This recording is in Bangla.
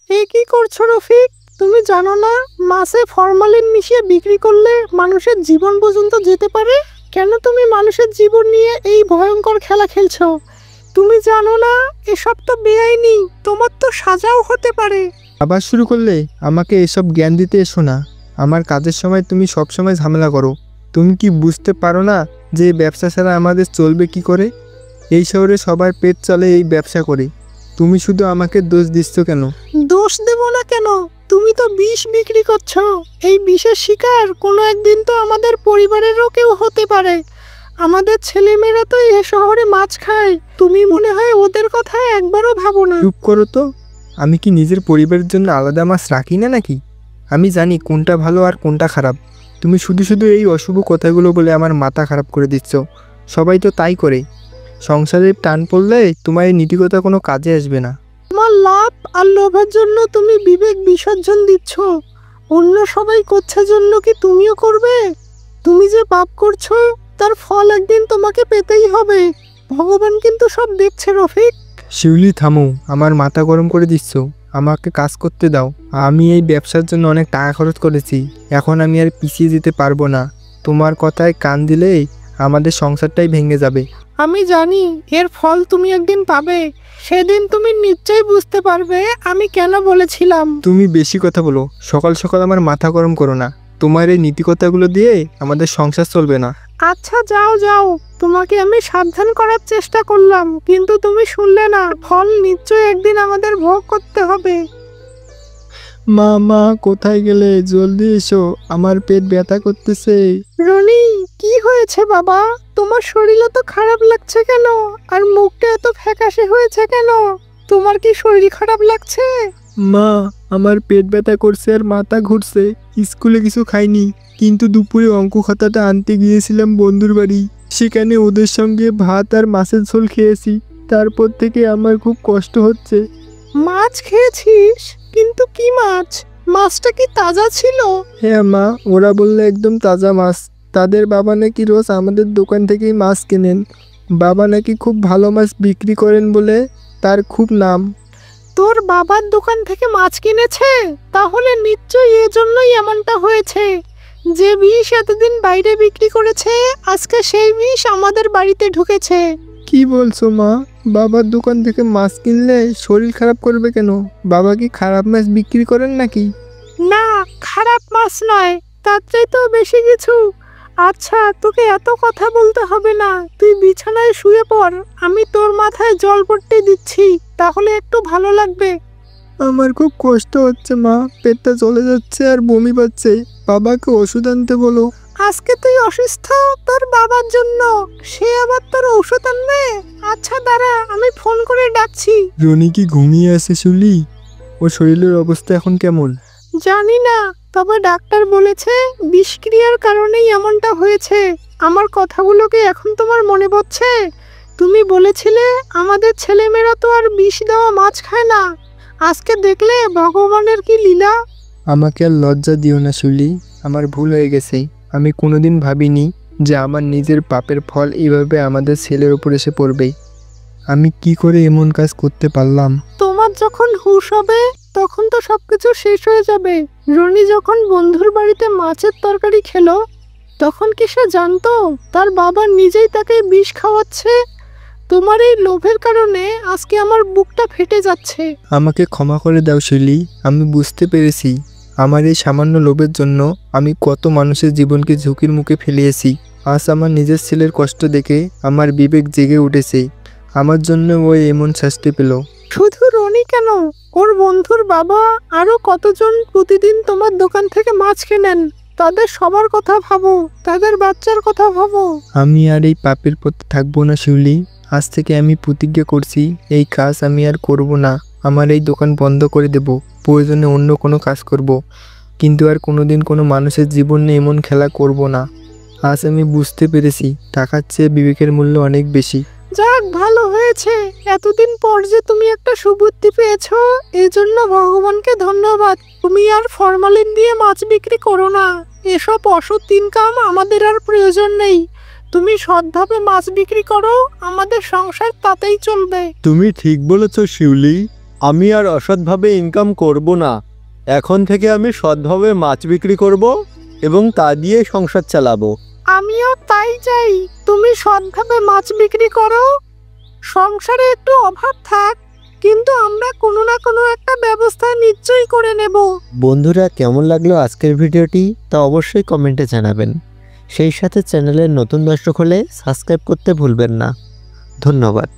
এ কি করছো রফিক? তুমি জানো না মাছে ফরমালিন মিশিয়ে বিক্রি করলে মানুষের জীবন পর্যন্ত যেতে পারে? কেন তুমি মানুষের জীবন নিয়ে এই ভয়ঙ্কর খেলা খেলছো? তুমি জানো না এসব তো বেআইনি, তোমার তো সাজাও হতে পারে। আবার শুরু করলে? আমাকে এসব জ্ঞান দিতে এসো না। আমার কাজের সময় তুমি সব সময় ঝামেলা করো। তুমি কি বুঝতে পারো না যে ব্যবসা ছাড়া আমাদের চলবে কি করে? এই শহরে সবার পেট চলে এই ব্যবসা করে। তুমি শুধু আমাকে দোষ দিচ্ছ কেন? দোষ দেব না কেন? তুমি তো বিষ বিক্রি করছো। এই বিষের শিকার কোনো একদিন তো আমাদের পরিবারেরও কেউ হতে পারে। আমাদের ছেলেমেয়েরা তো এ শহরে মাছ খায়, তুমি মনে হয় ওদের কথা একবারও ভাবো না। চুপ করো তো। আমি কি নিজের পরিবারের জন্য আলাদা মাছ রাখি না নাকি? আমি জানি কোনটা ভালো আর কোনটা খারাপ। তুমি শুধু শুধু এই অশুভ কথাগুলো বলে আমার মাথা খারাপ করে দিচ্ছ। সবাই তো তাই করে। সংসারে টান পড়লে তোমার এই নীতিকতা কোনো কাজে আসবে না। তোমার লাভ আর লোভের জন্য তুমি বিবেক বিসর্জন দিচ্ছ। অন্য সবাই করছে জন্য কি তুমিও করবে? তুমি যে পাপ করছো তার ফল একদিন তোমাকে পেতেই হবে। ভগবান কিন্তু সব দেখছে রফিক। শিউলি, থামো। আমার মাথা গরম করে দিচ্ছ। আমাকে কাজ করতে দাও। আমি এই ব্যবসার জন্য অনেক টাকা খরচ করেছি। এখন আমি আর পিছিয়ে যেতে পারবো না। তোমার কথায় কান দিলেই আমাদের সংসারটাই ভেঙে যাবে। আমি জানি এর ফল তুমি একদিন পাবে। সেদিন তুমি নিশ্চয়ই বুঝতে পারবে আমি কেন বলেছিলাম। তুমি বেশি কথা বলো। সকাল সকাল আমার মাথা গরম করো না। তোমার এই নীতিকথাগুলো দিয়ে আমাদের সংসার চলবে না। আচ্ছা যাও যাও, তোমাকে আমি সাবধান করার চেষ্টা করলাম কিন্তু তুমি শুনলে না। ফল নিশ্চয়ই একদিন আমাদের ভোগ করতে হবে। মা, মা কোথায় গেলে? জলদি এসো, আমার পেট ব্যথা করতেছে। রনি, কি হয়েছে বাবা? তোমার শরীর এত খারাপ লাগছে কেন? আর মুখটা এত ফ্যাকাশে হয়েছে কেন? তোমার কি শরীর খারাপ লাগছে? মা, আমার পেট ব্যথা করছে আর মাথা ঘুরছে। স্কুলে কিছু খাইনি, কিন্তু দুপুরে অঙ্ক খাতাটা আনতে গিয়েছিলাম বন্ধুর বাড়ি। সেখানে ওদের সঙ্গে ভাত আর মাছের ঝোল খেয়েছি। তারপর থেকে আমার খুব কষ্ট হচ্ছে। মাছ খেয়েছিস? কিন্তু কি মাছ? মাছটা কি তাজা ছিল? হ্যাঁ মা, ওরা বললো একদম তাজা মাছ। তাদের বাবা নাকি রোজ আমাদের দোকান থেকেই মাছ কেনেন। বাবা নাকি খুব ভালো মাছ বিক্রি করেন বলে তার খুব নাম। তোর বাবার দোকান থেকে মাছ কিনেছে? তাহলে নিশ্চয়ই এজন্যই এমনটা হয়েছে। যে বিষ এতদিন বাইরে বিক্রি করেছে, আজকে সেই বিষ আমাদের বাড়িতে ঢুকেছে। কি বলছো মা? বাবার দোকান থেকে মাছ কিনলে শরীর খারাপ করবে কেন? বাবা কি খারাপ মাছ বিক্রি করেন নাকি? না, খারাপ মাছ নয়, তার চাইতেও বেশি কিছু। আচ্ছা, তোকে এত কথা বলতে হবে না। তুই বিছানায় শুয়ে পড়, আমি তোর মাথায় জল পট্টি দিচ্ছি, তাহলে একটু ভালো লাগবে। আমার খুব কষ্ট হচ্ছে মা, পেটটা চলে যাচ্ছে আর বমি পাচ্ছে। বাবাকে ওষুধ আনতে বলো। আজকে তুই অসুস্থ তোর বাবার জন্য, সে আবার তোর ঔষধ আনবে? আচ্ছা দাঁড়া, আমি ফোন করে ডাকছি। রনি কি ঘুমিয়ে আছে শুলি? ওর শরীরের অবস্থা এখন কেমন? জানি না, তবে ডাক্তার বলেছে বিষক্রিয়ার কারণেই এমনটা হয়েছে। আমার কথাগুলোকে এখন তোমার মনে পড়ছে? তুমি বলেছিলে আমাদের ছেলেমেয়েরা তো আর বিষ দেওয়া মাছ খায় না। আজকে দেখলে ভগবানের কি লীলা। আমাকে আর লজ্জা দিও না শুলি। আমার ভুল হয়ে গেছে। আমি কোনোদিন ভাবিনি যে আমার নিজের পাপের ফল এইভাবে আমাদের ছেলের উপর এসে পড়বে। আমি কি করে এমন কাজ করতে পারলাম? তোমার যখন হুঁশ হবে তখন তো সবকিছু শেষ হয়ে যাবে। রনি যখন বন্ধুর বাড়িতে মাছের তরকারি খেলো, তখন কি সে জানতো তার বাবা নিজেই তাকে বিষ খাওয়াচ্ছে? তোমার এই লোভের কারণে আজকে আমার বুকটা ফেটে যাচ্ছে। আমাকে ক্ষমা করে দাও শৈলী। আমি বুঝতে পেরেছি আমার এই সামান্য লোভের জন্য আমি কত মানুষের জীবনকে ঝুঁকির মুখে ফেলিয়েছি। আজ আমার নিজের ছেলের কষ্ট দেখে আমার বিবেক জেগে উঠেছে। আমার জন্য ওই এমন শাস্তি পেল। শুধু রনি কেন, ওর বন্ধুর বাবা আরো কতজন প্রতিদিন তোমার দোকান থেকে মাছ কেনেন। তাদের সবার কথা ভাবো, তাদের বাচ্চার কথা ভাবো। আমি আর এই পাপের পথে থাকবো না শিউলি। আজ থেকে আমি প্রতিজ্ঞা করছি এই কাজ আমি আর করব না। আমার এই দোকান বন্ধ করে দেব, প্রয়োজনে অন্য কোনো কাজ করব, কিন্তু আর কোনোদিন কোনো মানুষের জীবন নিয়ে এমন খেলা করব না। আজ আমি বুঝতে পেরেছি টাকার চেয়ে বিবেকের মূল্য অনেক বেশি। যাক, ভালো হয়েছে। এতদিন পর যে তুমি একটা সুবুদ্ধি পেয়েছো, এই জন্য ভগবানকে ধন্যবাদ। তুমি আর ফরমালিন দিয়ে মাছ বিক্রি করো না। এসব অসৎ ইনকাম আমাদের আর প্রয়োজন নেই। তুমি সৎভাবে মাছ বিক্রি করো, আমাদের সংসার তাতেই চলবে। তুমি ঠিক বলেছ শিউলি। আমি আর অসৎভাবে ইনকাম করব না। এখন থেকে আমি সৎভাবে মাছ বিক্রি করব এবং তা দিয়ে সংসার চালাবো। আমিও তাই চাই, তুমি সৎভাবে মাছ বিক্রি করো। সংসারে একটু অভাব থাক, কিন্তু আমরা কোনো না কোনো একটা ব্যবস্থা নিশ্চয়ই করে নেব। বন্ধুরা, কেমন লাগলো আজকের ভিডিওটি তা অবশ্যই কমেন্টে জানাবেন। সেই সাথে চ্যানেলের নতুন দর্শক হলে সাবস্ক্রাইব করতে ভুলবেন না। ধন্যবাদ।